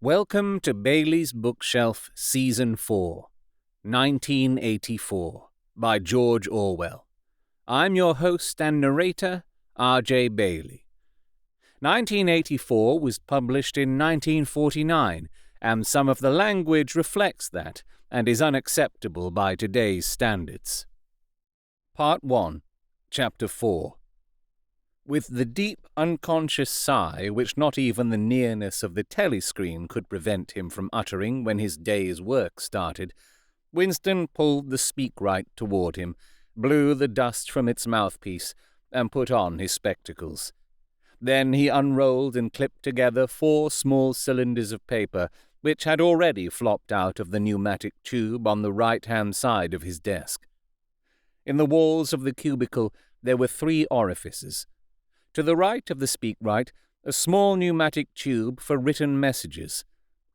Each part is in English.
Welcome to Bailey's Bookshelf Season 4, 1984, by George Orwell. I'm your host and narrator, R.J. Bailey. 1984 was published in 1949, and some of the language reflects that and is unacceptable by today's standards. Part 1, Chapter 4. With the deep, unconscious sigh which not even the nearness of the telescreen could prevent him from uttering when his day's work started, Winston pulled the speakwrite toward him, blew the dust from its mouthpiece, and put on his spectacles. Then he unrolled and clipped together 4 small cylinders of paper, which had already flopped out of the pneumatic tube on the right-hand side of his desk. In the walls of the cubicle there were 3 orifices. To the right of the speakwrite, a small pneumatic tube for written messages.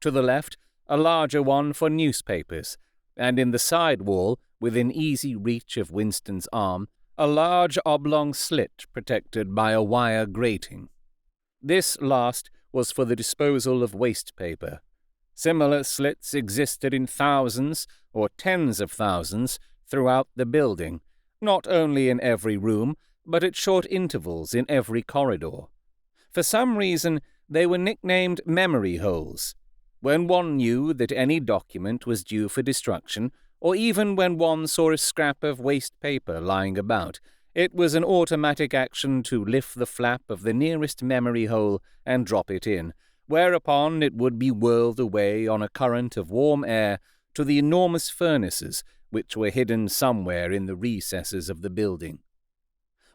To the left, a larger one for newspapers, and in the side wall, within easy reach of Winston's arm, a large oblong slit protected by a wire grating. This last was for the disposal of waste paper. Similar slits existed in thousands, or tens of thousands, throughout the building, not only in every room, but at short intervals in every corridor. For some reason, they were nicknamed memory holes. When one knew that any document was due for destruction, or even when one saw a scrap of waste paper lying about, it was an automatic action to lift the flap of the nearest memory hole and drop it in, whereupon it would be whirled away on a current of warm air to the enormous furnaces which were hidden somewhere in the recesses of the building.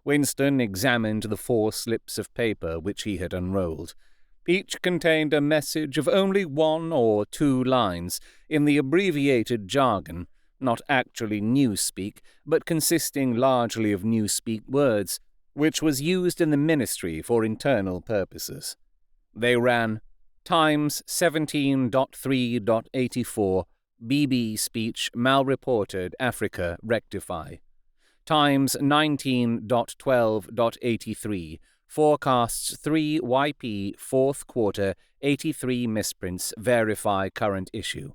Winston examined the 4 slips of paper which he had unrolled. Each contained a message of only 1 or 2 lines, in the abbreviated jargon, not actually newspeak, but consisting largely of newspeak words, which was used in the ministry for internal purposes. They ran, Times 17.3.84, BB speech malreported, Africa rectify. Times 19.12.83, forecasts 3 YP 4th quarter 83 misprints verify current issue.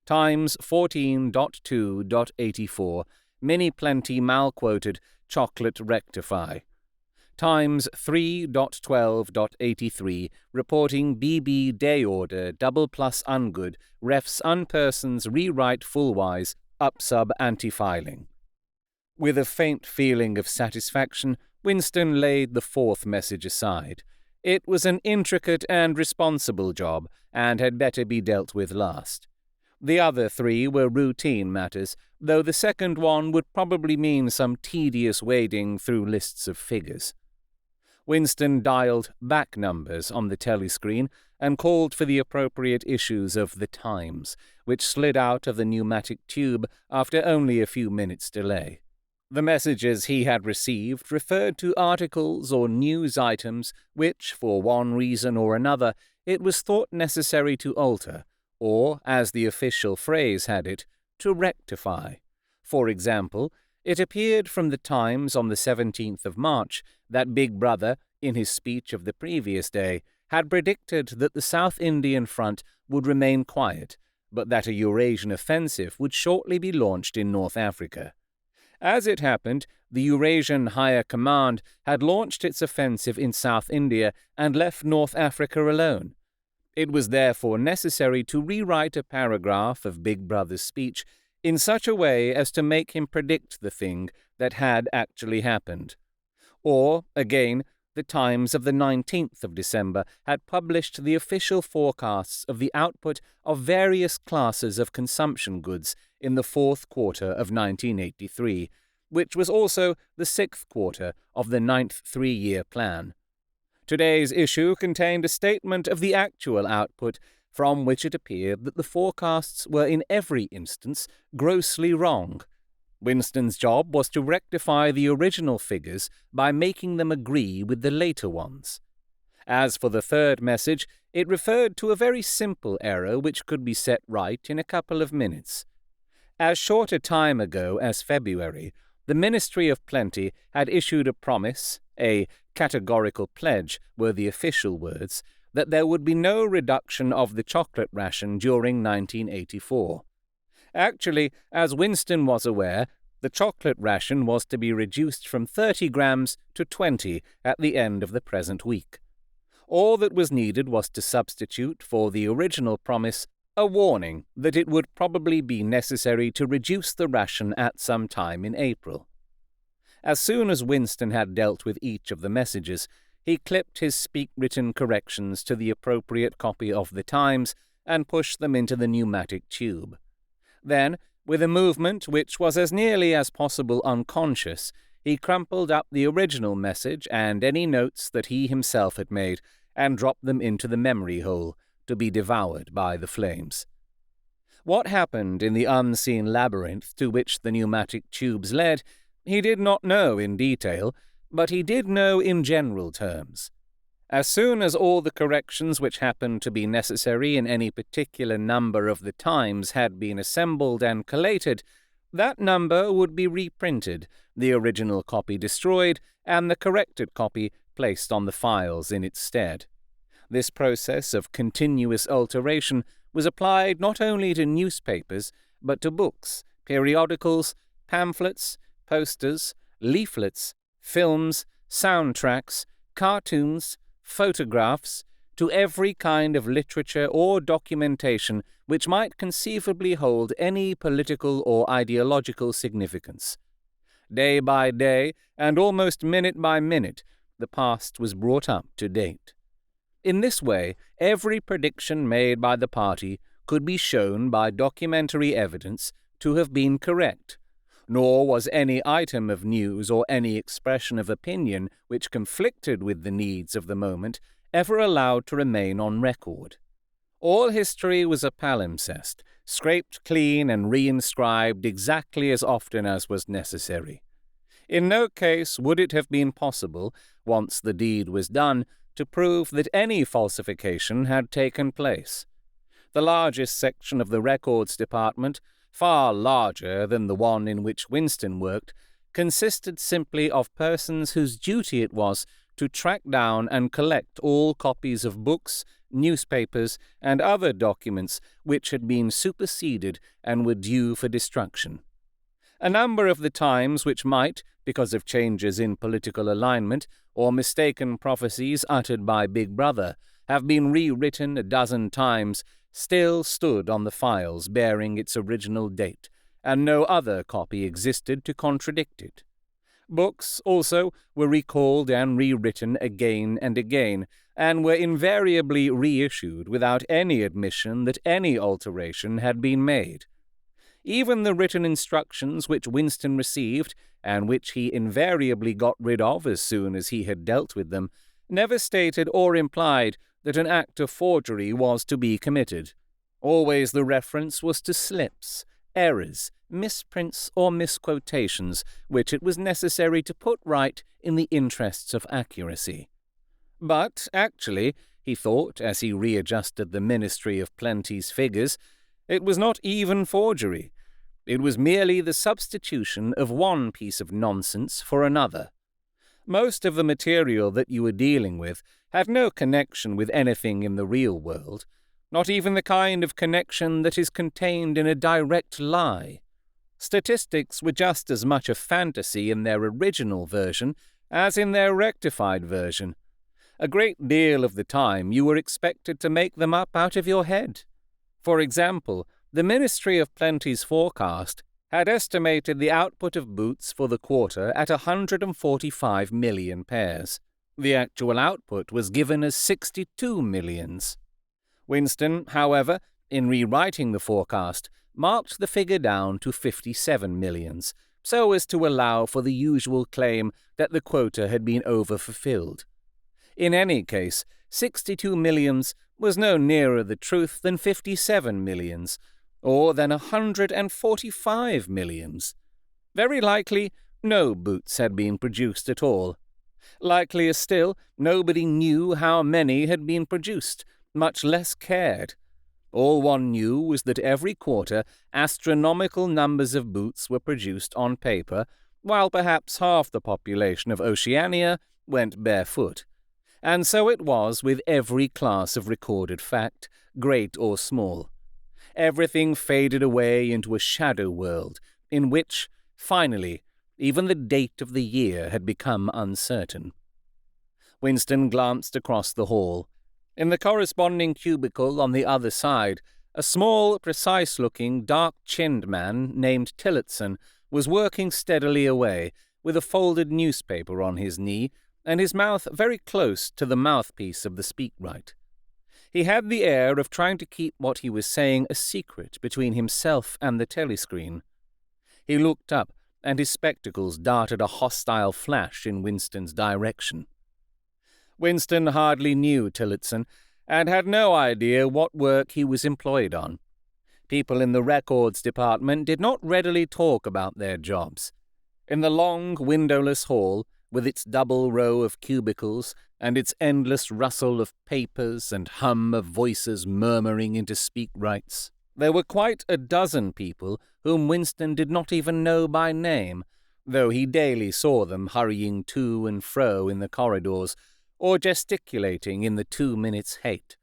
Times 14.2.84, mini plenty malquoted chocolate rectify. Times 3.12.83, reporting BB day order double plus ungood refs unpersons rewrite fullwise up sub anti-filing. With a faint feeling of satisfaction, Winston laid the 4th message aside. It was an intricate and responsible job, and had better be dealt with last. The other 3 were routine matters, though the second one would probably mean some tedious wading through lists of figures. Winston dialed back numbers on the telescreen and called for the appropriate issues of The Times, which slid out of the pneumatic tube after only a few minutes' delay. The messages he had received referred to articles or news items which, for one reason or another, it was thought necessary to alter, or, as the official phrase had it, to rectify. For example, it appeared from the Times on the 17th of March that Big Brother, in his speech of the previous day, had predicted that the South Indian front would remain quiet, but that a Eurasian offensive would shortly be launched in North Africa. As it happened, the Eurasian Higher Command had launched its offensive in South India and left North Africa alone. It was therefore necessary to rewrite a paragraph of Big Brother's speech in such a way as to make him predict the thing that had actually happened. Or, again, the Times of the 19th of December had published the official forecasts of the output of various classes of consumption goods in the 4th quarter of 1983, which was also the 6th quarter of the 9th 3-year plan. Today's issue contained a statement of the actual output, from which it appeared that the forecasts were in every instance grossly wrong. Winston's job was to rectify the original figures by making them agree with the later ones. As for the 3rd message, it referred to a very simple error which could be set right in a couple of minutes. As short a time ago as February, the Ministry of Plenty had issued a promise, a categorical pledge were the official words, that there would be no reduction of the chocolate ration during 1984. Actually, as Winston was aware, the chocolate ration was to be reduced from 30 grams to 20 at the end of the present week. All that was needed was to substitute for the original promise a warning that it would probably be necessary to reduce the ration at some time in April. As soon as Winston had dealt with each of the messages, he clipped his speak-written corrections to the appropriate copy of the Times and pushed them into the pneumatic tube. Then, with a movement which was as nearly as possible unconscious, he crumpled up the original message and any notes that he himself had made, and dropped them into the memory hole, to be devoured by the flames. What happened in the unseen labyrinth to which the pneumatic tubes led, he did not know in detail, but he did know in general terms. As soon as all the corrections which happened to be necessary in any particular number of the Times had been assembled and collated, that number would be reprinted, the original copy destroyed, and the corrected copy placed on the files in its stead. This process of continuous alteration was applied not only to newspapers, but to books, periodicals, pamphlets, posters, leaflets, films, soundtracks, cartoons, photographs, to every kind of literature or documentation which might conceivably hold any political or ideological significance. Day by day, and almost minute by minute, the past was brought up to date. In this way, every prediction made by the party could be shown by documentary evidence to have been correct, nor was any item of news or any expression of opinion which conflicted with the needs of the moment ever allowed to remain on record. All history was a palimpsest, scraped clean and reinscribed exactly as often as was necessary. In no case would it have been possible, once the deed was done, to prove that any falsification had taken place. The largest section of the Records Department, far larger than the one in which Winston worked, consisted simply of persons whose duty it was to track down and collect all copies of books, newspapers, and other documents which had been superseded and were due for destruction. A number of the Times which might, because of changes in political alignment or mistaken prophecies uttered by Big Brother, have been rewritten a dozen times, still stood on the files bearing its original date, and no other copy existed to contradict it. Books, also, were recalled and rewritten again and again, and were invariably reissued without any admission that any alteration had been made. Even the written instructions which Winston received, and which he invariably got rid of as soon as he had dealt with them, never stated or implied that an act of forgery was to be committed. Always the reference was to slips, errors, misprints, or misquotations, which it was necessary to put right in the interests of accuracy. But, actually, he thought, as he readjusted the Ministry of Plenty's figures, it was not even forgery. It was merely the substitution of one piece of nonsense for another. Most of the material that you were dealing with had no connection with anything in the real world, not even the kind of connection that is contained in a direct lie. Statistics were just as much a fantasy in their original version as in their rectified version. A great deal of the time you were expected to make them up out of your head. For example, the Ministry of Plenty's forecast had estimated the output of boots for the quarter at 145 million pairs. The actual output was given as 62 millions. Winston, however, in rewriting the forecast, marked the figure down to 57 millions, so as to allow for the usual claim that the quota had been overfulfilled. In any case, 62 millions was no nearer the truth than 57 millions, or than 145 millions. Very likely, no boots had been produced at all. Likelier still, nobody knew how many had been produced, much less cared. All one knew was that every quarter astronomical numbers of boots were produced on paper, while perhaps half the population of Oceania went barefoot. And so it was with every class of recorded fact, great or small. Everything faded away into a shadow world, in which, finally, even the date of the year had become uncertain. Winston glanced across the hall. In the corresponding cubicle on the other side, a small, precise-looking, dark-chinned man named Tillotson was working steadily away, with a folded newspaper on his knee, and his mouth very close to the mouthpiece of the speakwrite. He had the air of trying to keep what he was saying a secret between himself and the telescreen. He looked up, and his spectacles darted a hostile flash in Winston's direction. Winston hardly knew Tillotson, and had no idea what work he was employed on. People in the records department did not readily talk about their jobs. In the long, windowless hall, with its double row of cubicles, and its endless rustle of papers and hum of voices murmuring into speakwrites, there were quite a dozen people whom Winston did not even know by name, though he daily saw them hurrying to and fro in the corridors, or gesticulating in the 2 minutes hate.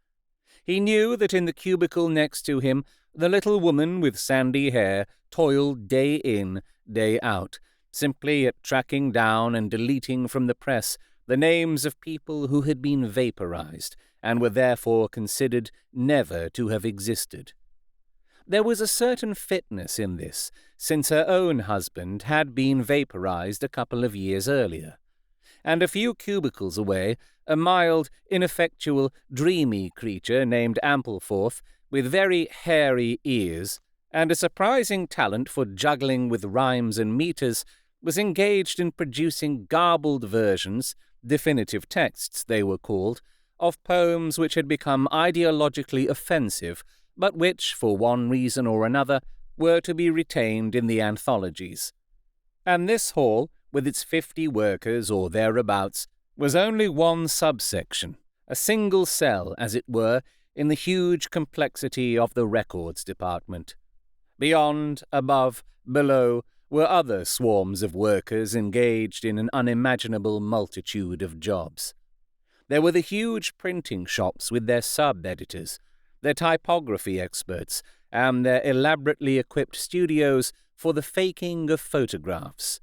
He knew that in the cubicle next to him, the little woman with sandy hair toiled day in, day out, simply at tracking down and deleting from the press the names of people who had been vaporized, and were therefore considered never to have existed. There was a certain fitness in this, since her own husband had been vaporized a couple of years earlier. And a few cubicles away, a mild, ineffectual, dreamy creature named Ampleforth, with very hairy ears, and a surprising talent for juggling with rhymes and meters, was engaged in producing garbled versions, definitive texts they were called, of poems which had become ideologically offensive, but which, for one reason or another, were to be retained in the anthologies. And this hall, with its 50 workers or thereabouts, was only one subsection, a single cell, as it were, in the huge complexity of the records department. Beyond, above, below, were other swarms of workers engaged in an unimaginable multitude of jobs. There were the huge printing shops with their sub-editors, their typography experts, and their elaborately equipped studios for the faking of photographs.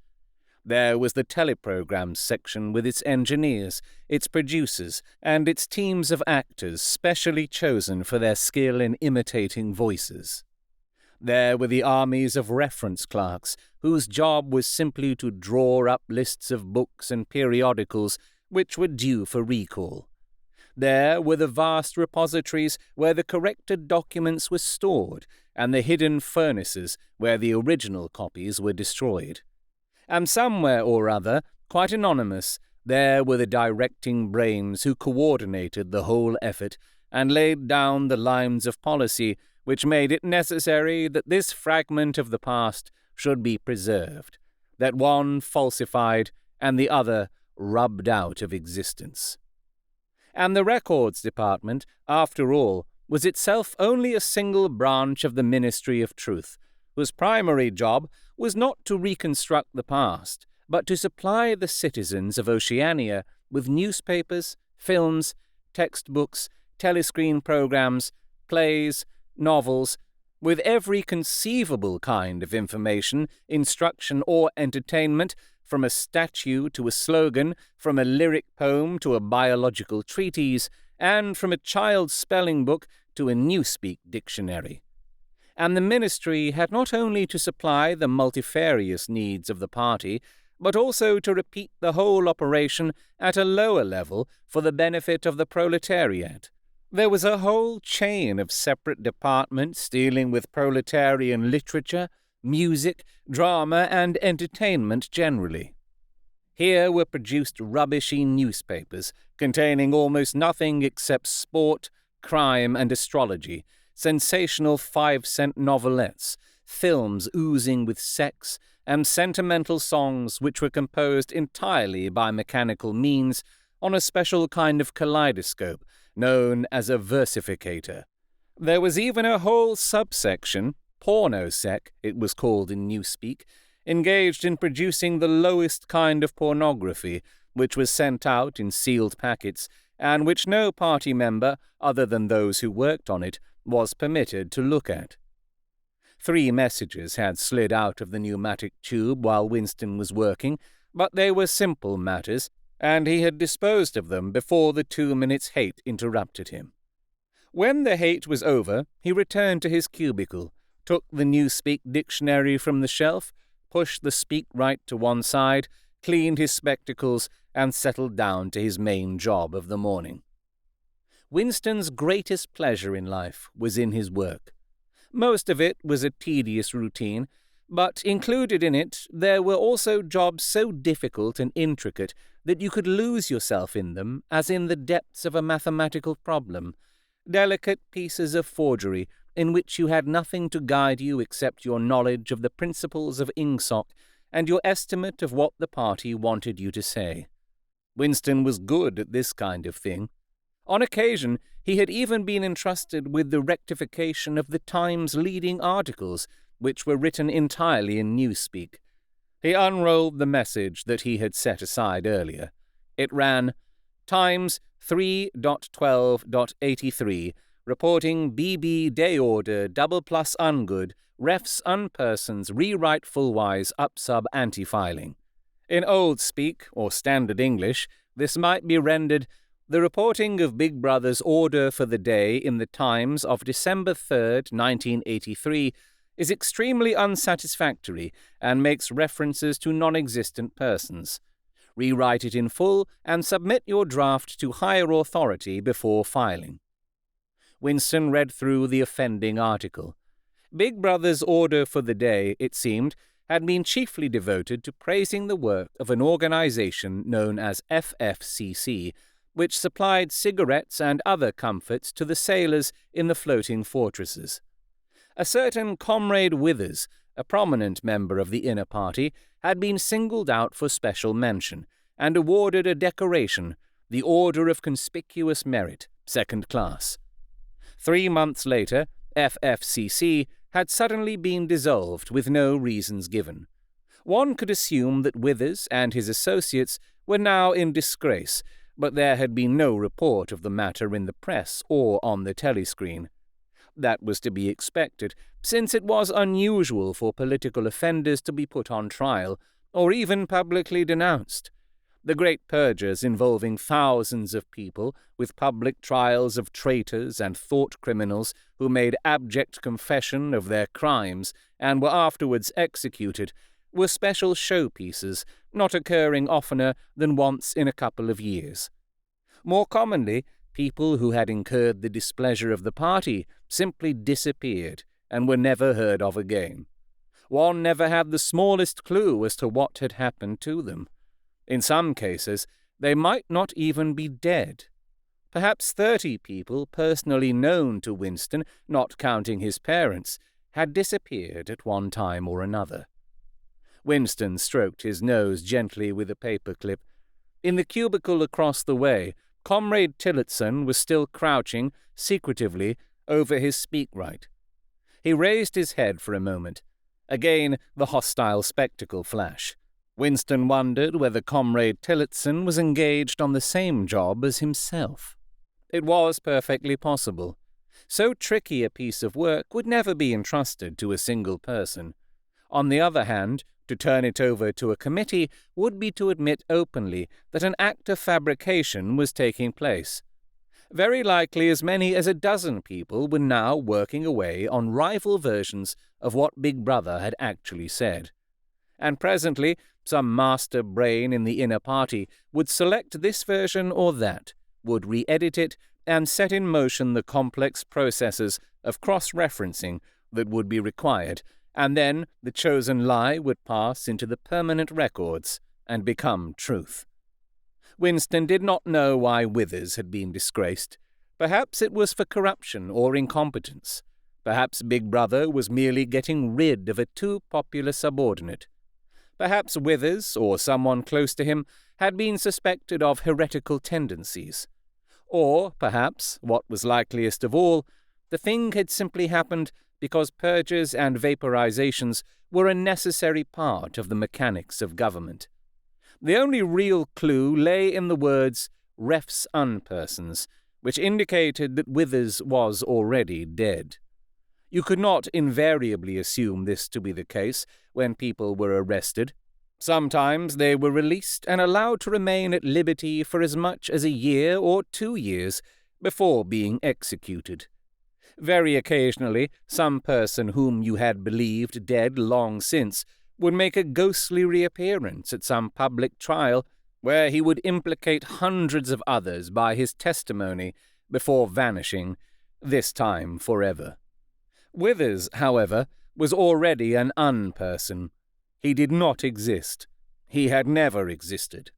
There was the teleprograms section with its engineers, its producers, and its teams of actors specially chosen for their skill in imitating voices. There were the armies of reference clerks, whose job was simply to draw up lists of books and periodicals which were due for recall. There were the vast repositories where the corrected documents were stored, and the hidden furnaces where the original copies were destroyed. And somewhere or other, quite anonymous, there were the directing brains who coordinated the whole effort and laid down the lines of policy which made it necessary that this fragment of the past should be preserved, that one falsified and the other rubbed out of existence. And the records department, after all, was itself only a single branch of the Ministry of Truth, whose primary job was not to reconstruct the past, but to supply the citizens of Oceania with newspapers, films, textbooks, telescreen programs, plays, novels, with every conceivable kind of information, instruction, or entertainment, from a statue to a slogan, from a lyric poem to a biological treatise, and from a child's spelling book to a Newspeak dictionary. And the ministry had not only to supply the multifarious needs of the party, but also to repeat the whole operation at a lower level for the benefit of the proletariat. There was a whole chain of separate departments dealing with proletarian literature, music, drama, and entertainment generally. Here were produced rubbishy newspapers containing almost nothing except sport, crime, and astrology, sensational 5-cent novelettes, films oozing with sex, and sentimental songs which were composed entirely by mechanical means on a special kind of kaleidoscope known as a versificator. There was even a whole subsection, pornosec it was called in Newspeak, engaged in producing the lowest kind of pornography, which was sent out in sealed packets, and which no party member, other than those who worked on it, was permitted to look at. 3 messages had slid out of the pneumatic tube while Winston was working, but they were simple matters, and he had disposed of them before the 2 minutes' hate interrupted him. When the hate was over, he returned to his cubicle, took the Newspeak dictionary from the shelf, pushed the Speak Right to one side, cleaned his spectacles, and settled down to his main job of the morning. Winston's greatest pleasure in life was in his work. Most of it was a tedious routine, but included in it there were also jobs so difficult and intricate that you could lose yourself in them as in the depths of a mathematical problem, delicate pieces of forgery in which you had nothing to guide you except your knowledge of the principles of Ingsoc and your estimate of what the party wanted you to say. Winston was good at this kind of thing. On occasion, he had even been entrusted with the rectification of the Times' leading articles, which were written entirely in Newspeak. He unrolled the message that he had set aside earlier. It ran, Times 3.12.83, reporting BB Day Order double plus ungood, refs unpersons rewrite fullwise up sub anti-filing. In old speak, or standard English, this might be rendered, the reporting of Big Brother's order for the day in the Times of December 3rd, 1983, is extremely unsatisfactory and makes references to non-existent persons. Rewrite it in full and submit your draft to higher authority before filing. Winston read through the offending article. Big Brother's order for the day, it seemed, had been chiefly devoted to praising the work of an organization known as FFCC, which supplied cigarettes and other comforts to the sailors in the floating fortresses. A certain Comrade Withers, a prominent member of the inner party, had been singled out for special mention, and awarded a decoration, the Order of Conspicuous Merit, 2nd class. 3 months later, FFCC had suddenly been dissolved with no reasons given. One could assume that Withers and his associates were now in disgrace, but there had been no report of the matter in the press or on the telescreen. That was to be expected, since it was unusual for political offenders to be put on trial, or even publicly denounced. The great purges involving thousands of people, with public trials of traitors and thought criminals who made abject confession of their crimes and were afterwards executed, were special showpieces, not occurring oftener than once in a couple of years. More commonly, people who had incurred the displeasure of the party simply disappeared and were never heard of again. One never had the smallest clue as to what had happened to them. In some cases, they might not even be dead. Perhaps 30 people personally known to Winston, not counting his parents, had disappeared at one time or another. Winston stroked his nose gently with a paperclip. In the cubicle across the way, Comrade Tillotson was still crouching, secretively, over his speakwrite. He raised his head for a moment. Again the hostile spectacle flash. Winston wondered whether Comrade Tillotson was engaged on the same job as himself. It was perfectly possible. So tricky a piece of work would never be entrusted to a single person. On the other hand, to turn it over to a committee would be to admit openly that an act of fabrication was taking place. Very likely as many as a dozen people were now working away on rival versions of what Big Brother had actually said. And presently, some master brain in the inner party would select this version or that, would re-edit it, and set in motion the complex processes of cross-referencing that would be required, and then the chosen lie would pass into the permanent records and become truth. Winston did not know why Withers had been disgraced. Perhaps it was for corruption or incompetence. Perhaps Big Brother was merely getting rid of a too popular subordinate. Perhaps Withers, or someone close to him, had been suspected of heretical tendencies. Or, perhaps, what was likeliest of all, the thing had simply happened because purges and vaporizations were a necessary part of the mechanics of government. The only real clue lay in the words, refs unpersons, which indicated that Withers was already dead. You could not invariably assume this to be the case when people were arrested. Sometimes they were released and allowed to remain at liberty for as much as a year or 2 years before being executed. Very occasionally, some person whom you had believed dead long since would make a ghostly reappearance at some public trial, where he would implicate hundreds of others by his testimony before vanishing, this time forever. Withers, however, was already an unperson. He did not exist. He had never existed.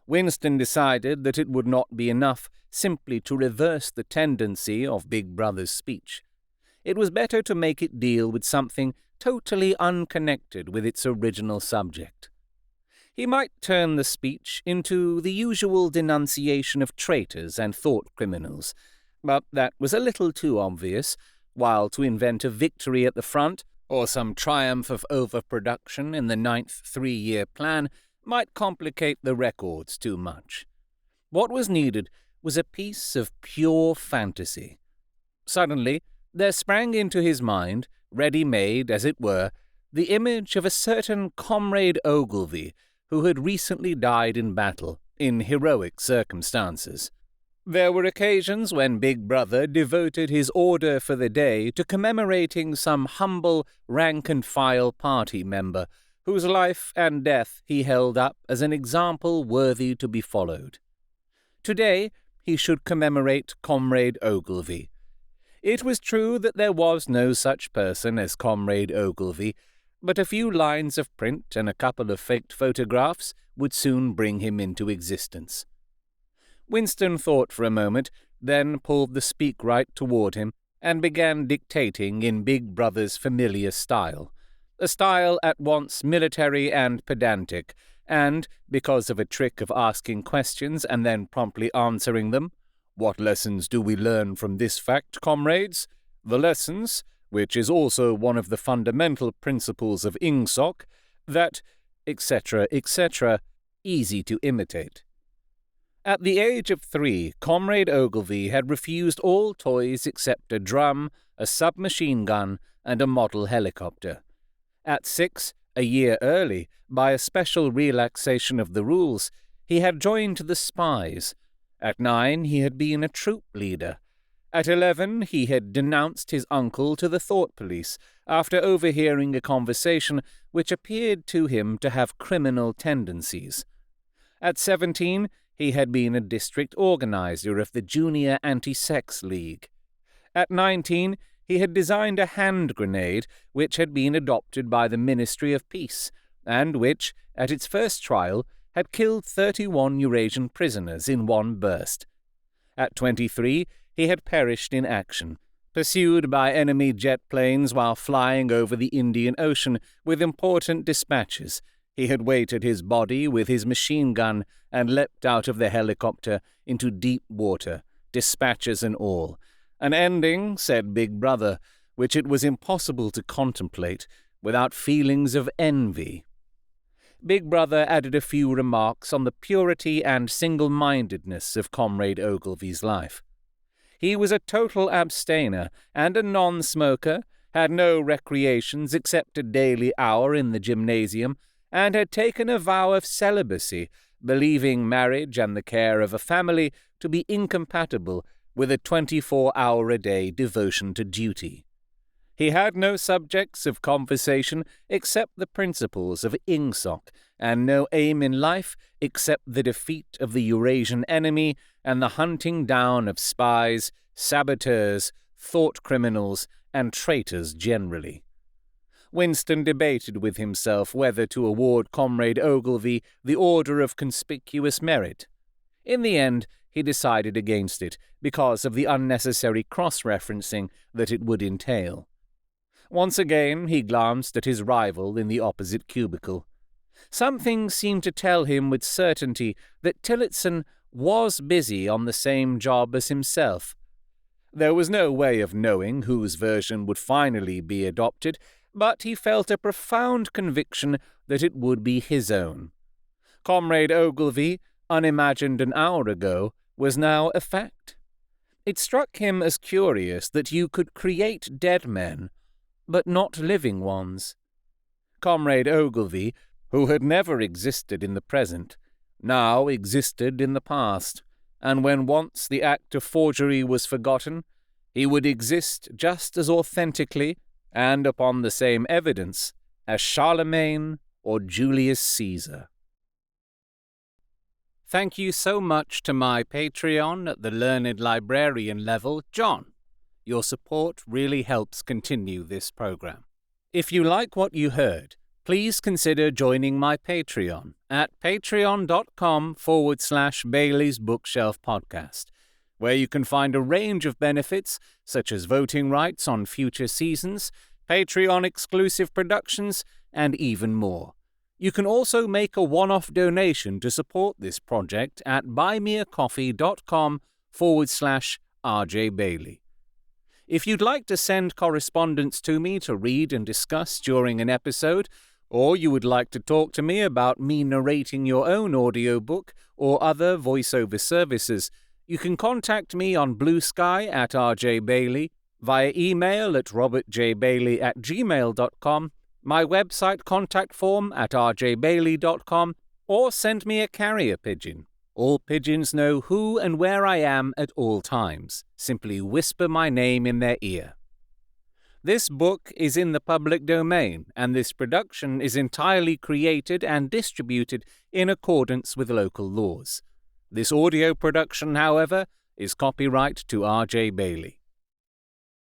Winston decided that it would not be enough simply to reverse the tendency of Big Brother's speech. It was better to make it deal with something totally unconnected with its original subject. He might turn the speech into the usual denunciation of traitors and thought criminals, but that was a little too obvious, while to invent a victory at the front or some triumph of overproduction in the 9th 3-year plan might complicate the records too much. What was needed was a piece of pure fantasy. Suddenly, there sprang into his mind, ready-made as it were, the image of a certain Comrade Ogilvy who had recently died in battle, in heroic circumstances. There were occasions when Big Brother devoted his order for the day to commemorating some humble rank-and-file party member whose life and death he held up as an example worthy to be followed. Today he should commemorate Comrade Ogilvy. It was true that there was no such person as Comrade Ogilvy, but a few lines of print and a couple of faked photographs would soon bring him into existence. Winston thought for a moment, then pulled the speakwrite toward him and began dictating in Big Brother's familiar style, a style at once military and pedantic, and, because of a trick of asking questions and then promptly answering them, "What lessons do we learn from this fact, comrades? The lessons, which is also one of the fundamental principles of Ingsoc, that, etc., etc., easy to imitate." At the age of 3, Comrade Ogilvy had refused all toys except a drum, a submachine gun, and a model helicopter. At 6, a year early, by a special relaxation of the rules, he had joined the Spies. At 9, he had been a troop leader. At 11, he had denounced his uncle to the Thought Police after overhearing a conversation which appeared to him to have criminal tendencies. At 17, he had been a district organizer of the Junior Anti-Sex League. At 19, he had designed a hand grenade which had been adopted by the Ministry of Peace, and which, at its first trial, had killed 31 Eurasian prisoners in one burst. At 23, he had perished in action, pursued by enemy jet planes while flying over the Indian Ocean with important dispatches. He had weighted his body with his machine gun and leapt out of the helicopter into deep water, dispatches and all. An ending, said Big Brother, which it was impossible to contemplate without feelings of envy. Big Brother added a few remarks on the purity and single-mindedness of Comrade Ogilvy's life. He was a total abstainer and a non-smoker, had no recreations except a daily hour in the gymnasium, and had taken a vow of celibacy, believing marriage and the care of a family to be incompatible with a 24-hour-a-day devotion to duty. He had no subjects of conversation except the principles of Ingsoc, and no aim in life except the defeat of the Eurasian enemy and the hunting down of spies, saboteurs, thought criminals, and traitors generally. Winston debated with himself whether to award Comrade Ogilvy the Order of Conspicuous Merit. In the end, he decided against it because of the unnecessary cross-referencing that it would entail. Once again he glanced at his rival in the opposite cubicle. Something seemed to tell him with certainty that Tillotson was busy on the same job as himself. There was no way of knowing whose version would finally be adopted, but he felt a profound conviction that it would be his own. Comrade Ogilvy, unimagined an hour ago, was now a fact. It struck him as curious that you could create dead men, but not living ones. Comrade Ogilvy, who had never existed in the present, now existed in the past, and when once the act of forgery was forgotten, he would exist just as authentically and upon the same evidence as Charlemagne or Julius Caesar. Thank you so much to my Patreon at the Learned Librarian level, John. Your support really helps continue this program. If you like what you heard, please consider joining my Patreon at patreon.com/Bailey's Bookshelf Podcast, where you can find a range of benefits such as voting rights on future seasons, Patreon-exclusive productions, and even more. You can also make a one-off donation to support this project at buymeacoffee.com/RJ Bailey. If you'd like to send correspondence to me to read and discuss during an episode, or you would like to talk to me about me narrating your own audiobook or other voiceover services, you can contact me on Blue Sky at RJ Bailey, via email at robertjbailey@gmail.com, my website contact form at rjbailey.com, or send me a carrier pigeon. All pigeons know who and where I am at all times. Simply whisper my name in their ear. This book is in the public domain, and this production is entirely created and distributed in accordance with local laws. This audio production, however, is copyright to RJ Bailey.